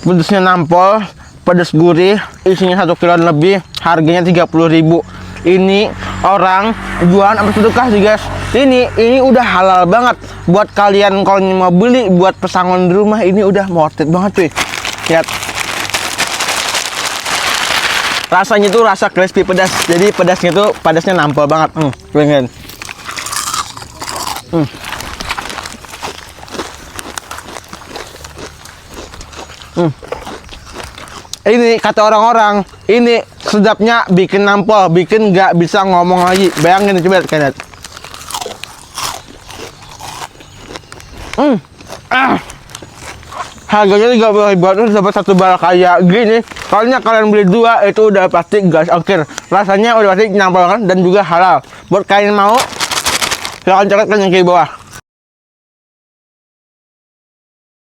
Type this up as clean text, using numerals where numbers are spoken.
Pedasnya nampol, pedas gurih, isinya 1 kilo lebih, harganya 30.000. Ini orang jualan apa sedekah sih guys. Ini udah halal banget buat kalian kalau mau beli buat pesangon di rumah. Ini udah worth it banget cuy. Lihat. Rasanya tuh rasa crispy pedas. Jadi pedasnya nampol banget. Pengen. Ini kata orang-orang, ini sedapnya bikin nampol, bikin nggak bisa ngomong lagi. Bayangin coba kalian. Harganya 30.000 dapat 1 bal kayak gini. Kalau kalian beli 2 itu udah pasti gas ongkir. Rasanya udah pasti nampol kan dan juga halal. Buat kalian mau, silahkan cek link di bawah.